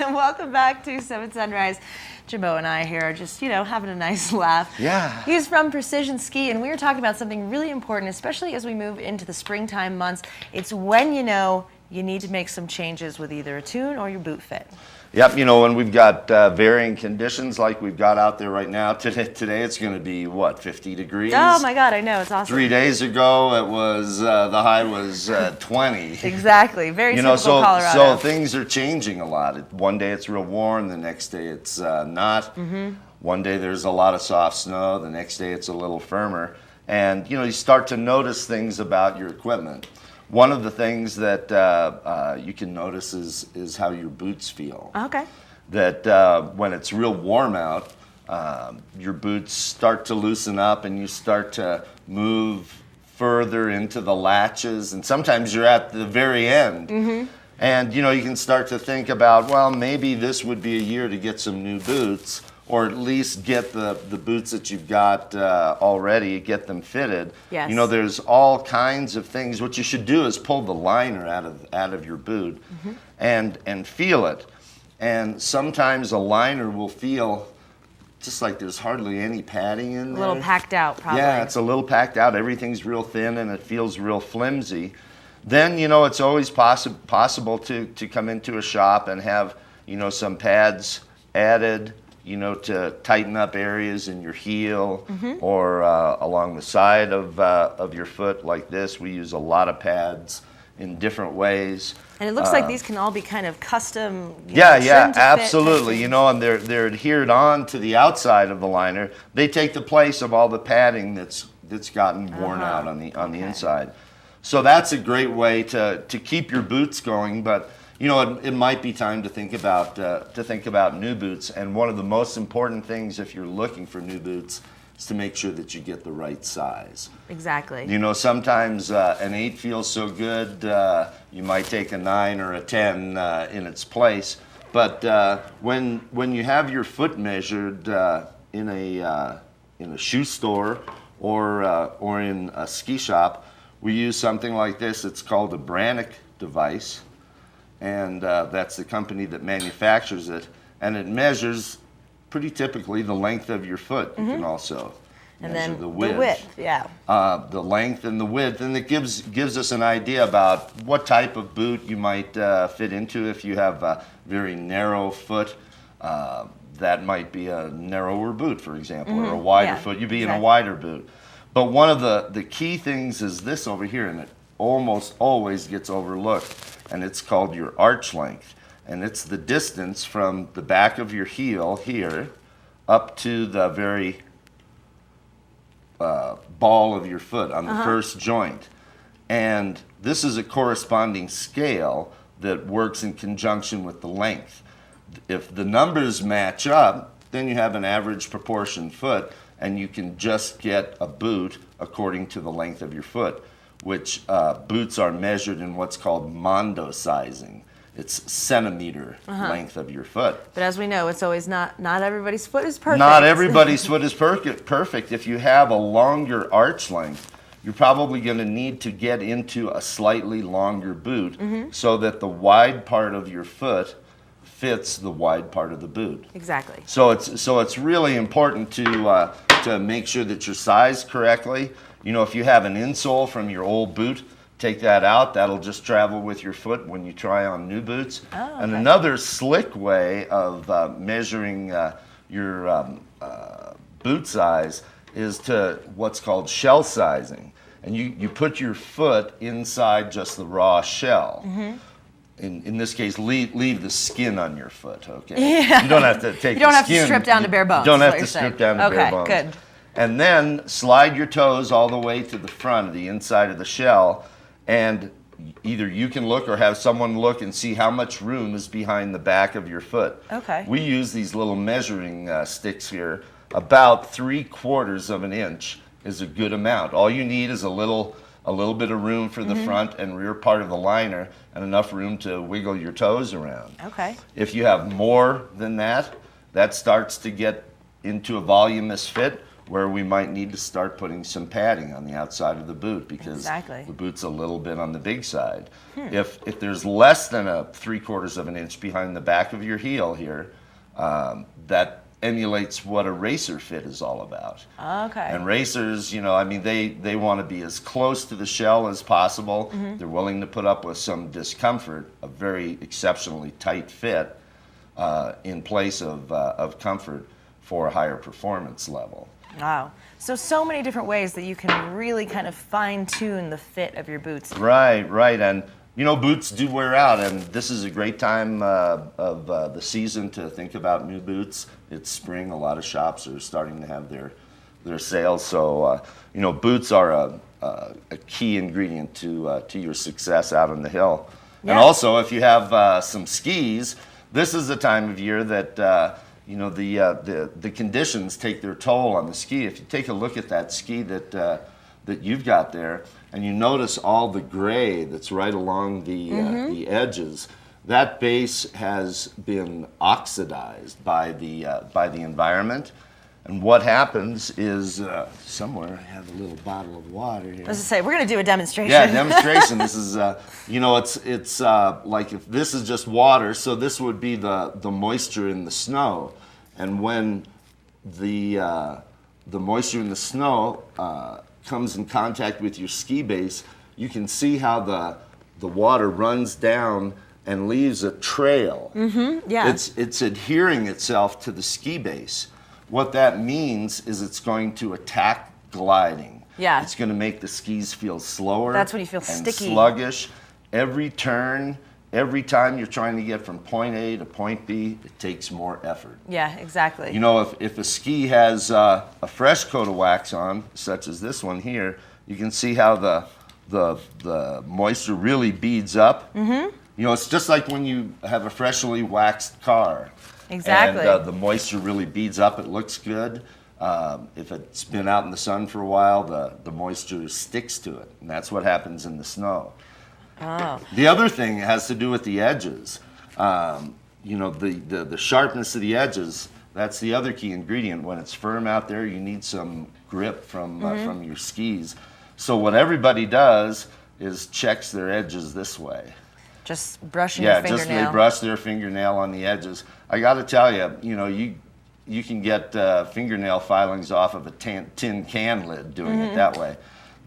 Welcome back to 7 Sunrise. Jimbo and I here are just, having a nice laugh. Yeah. He's from Precision Ski, and we were talking about something really important, especially as we move into the springtime months. It's when you know you need to make some changes with either a tune or your boot fit. Yep, when we've got varying conditions like we've got out there right now. Today it's going to be, 50 degrees? Oh my God, I know, it's awesome. 3 days ago it was, the high was 20. Exactly, very typical Colorado. So things are changing a lot. One day it's real warm, the next day it's not. Mm-hmm. One day there's a lot of soft snow, the next day it's a little firmer. And, you start to notice things about your equipment. One of the things that you can notice is how your boots feel. Okay. That when it's real warm out, your boots start to loosen up and you start to move further into the latches, and sometimes you're at the very end. Mm-hmm. And you can start to think about, well, maybe this would be a year to get some new boots, or at least get the boots that you've got already, get them fitted. Yes. There's all kinds of things. What you should do is pull the liner out of your boot, mm-hmm. and feel it. And sometimes a liner will feel just like there's hardly any padding in there. A little packed out, probably. Yeah, it's a little packed out. Everything's real thin and it feels real flimsy. Then, it's always possible to come into a shop and have, some pads added, to tighten up areas in your heel, mm-hmm. or along the side of your foot like this. We use a lot of pads in different ways. And it looks like these can all be kind of custom. Yeah, absolutely. And they're adhered on to the outside of the liner. They take the place of all the padding that's gotten worn out on the inside. So that's a great way to keep your boots going, but it might be time to think about new boots. And one of the most important things if you're looking for new boots is to make sure that you get the right size. Exactly. Sometimes an 8 feels so good, you might take a 9 or a 10 in its place. But when you have your foot measured in a shoe store or in a ski shop, we use something like this. It's called a Brannock device. And that's the company that manufactures it. And it measures pretty typically the length of your foot. You mm-hmm. can also measure the width. Yeah. The length and the width. And it gives us an idea about what type of boot you might fit into. If you have a very narrow foot, that might be a narrower boot, for example, mm-hmm. or a wider foot. You'd be in a wider boot. But one of the key things is this over here, and it almost always gets overlooked. And it's called your arch length. And it's the distance from the back of your heel here up to the very ball of your foot on the first joint. And this is a corresponding scale that works in conjunction with the length. If the numbers match up, then you have an average proportion foot, and you can just get a boot according to the length of your foot, which boots are measured in what's called mondo sizing. It's centimeter length of your foot. But as we know, it's always not everybody's foot is perfect. Not everybody's foot is perfect. If you have a longer arch length, you're probably going to need to get into a slightly longer boot mm-hmm. so that the wide part of your foot fits the wide part of the boot. Exactly. So it's really important to make sure that you're sized correctly. If you have an insole from your old boot, take that out. That'll just travel with your foot when you try on new boots. Oh, okay. And another slick way of measuring your boot size is to what's called shell sizing. And you put your foot inside just the raw shell. Mm-hmm. In this case, leave the skin on your foot, okay? Yeah. You don't have to take You don't the have skin. to strip down to bare bones. You don't have to strip down to bare bones. Okay, good. And then slide your toes all the way to the front of the inside of the shell, and either you can look or have someone look and see how much room is behind the back of your foot. Okay. We use these little measuring sticks here. About 3/4 of an inch is a good amount. All you need is a little bit of room for the mm-hmm. front and rear part of the liner, and enough room to wiggle your toes around. Okay. If you have more than that, that starts to get into a voluminous fit, where we might need to start putting some padding on the outside of the boot because Exactly. the boot's a little bit on the big side. If there's less than a 3/4 of an inch behind the back of your heel here, that emulates what a racer fit is all about. Okay. And racers, I mean, they want to be as close to the shell as possible. They're willing to put up with some discomfort, a very exceptionally tight fit, in place of comfort for a higher performance level. Wow. So many different ways that you can really kind of fine tune the fit of your boots. Right. And boots do wear out, and this is a great time of the season to think about new boots. It's spring. A lot of shops are starting to have their sales. So, boots are a key ingredient to your success out on the hill. Yeah. And also, if you have some skis, this is the time of year that the conditions take their toll on the ski. If you take a look at that ski that you've got there, and you notice all the gray that's right along the edges, that base has been oxidized by the environment. And what happens is, somewhere I have a little bottle of water here. I was to say, we're going to do a demonstration. Yeah, demonstration. This is, it's like if this is just water, so this would be the moisture in the snow, and when the moisture in the snow comes in contact with your ski base, you can see how the water runs down and leaves a trail. Yeah. It's adhering itself to the ski base. What that means is it's going to attack gliding. Yeah. It's going to make the skis feel slower. That's when you feel and sticky. Sluggish. Every turn, every time you're trying to get from point A to point B, it takes more effort. Yeah, exactly. If a ski has a fresh coat of wax on, such as this one here, you can see how the moisture really beads up. It's just like when you have a freshly waxed car. Exactly. And the moisture really beads up. It looks good. If it's been out in the sun for a while, the moisture sticks to it. And that's what happens in the snow. Oh. The other thing has to do with the edges. The sharpness of the edges, that's the other key ingredient. When it's firm out there, you need some grip from your skis. So what everybody does is checks their edges this way. Just brushing your fingernail. Yeah, just they brush their fingernail on the edges. I got to tell you, you can get fingernail filings off of a tin can lid doing it that way.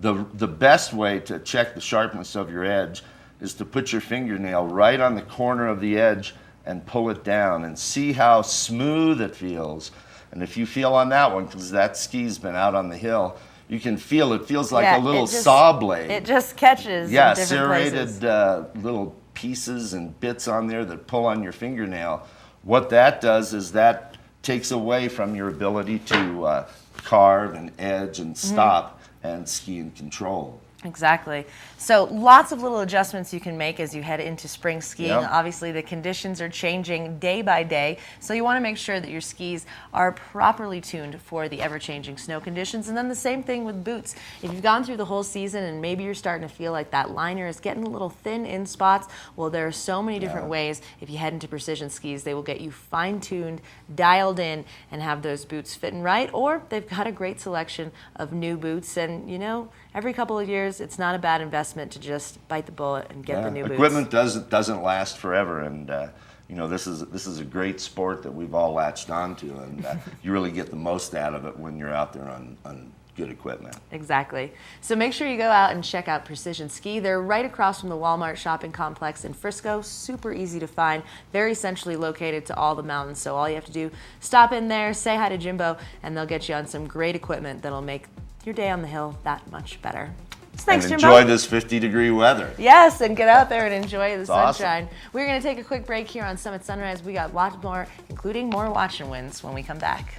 The best way to check the sharpness of your edge is to put your fingernail right on the corner of the edge and pull it down and see how smooth it feels. And if you feel on that one, because that ski's been out on the hill, you can feel it feels like a little saw blade. It just catches in different serrated places. Little pieces and bits on there that pull on your fingernail. What that does is that takes away from your ability to carve and edge and stop and ski in control. Exactly. So lots of little adjustments you can make as you head into spring skiing. Yep. Obviously, the conditions are changing day by day, so you want to make sure that your skis are properly tuned for the ever-changing snow conditions. And then the same thing with boots. If you've gone through the whole season and maybe you're starting to feel like that liner is getting a little thin in spots, well, there are so many different ways. If you head into Precision Skis, they will get you fine-tuned, dialed in, and have those boots fitting right. Or they've got a great selection of new boots, and every couple of years, it's not a bad investment to just bite the bullet and get the new boots. Equipment doesn't last forever, and this is a great sport that we've all latched onto, and you really get the most out of it when you're out there on good equipment. Exactly. So make sure you go out and check out Precision Ski. They're right across from the Walmart shopping complex in Frisco. Super easy to find, very centrally located to all the mountains. So all you have to do, stop in there, say hi to Jimbo, and they'll get you on some great equipment that'll make your day on the hill that much better. So thanks, and Jimbo. enjoy this 50-degree weather. Yes, and get out there and enjoy the sunshine. Awesome. We're going to take a quick break here on Summit Sunrise. We got lots more, including more watch and wins when we come back.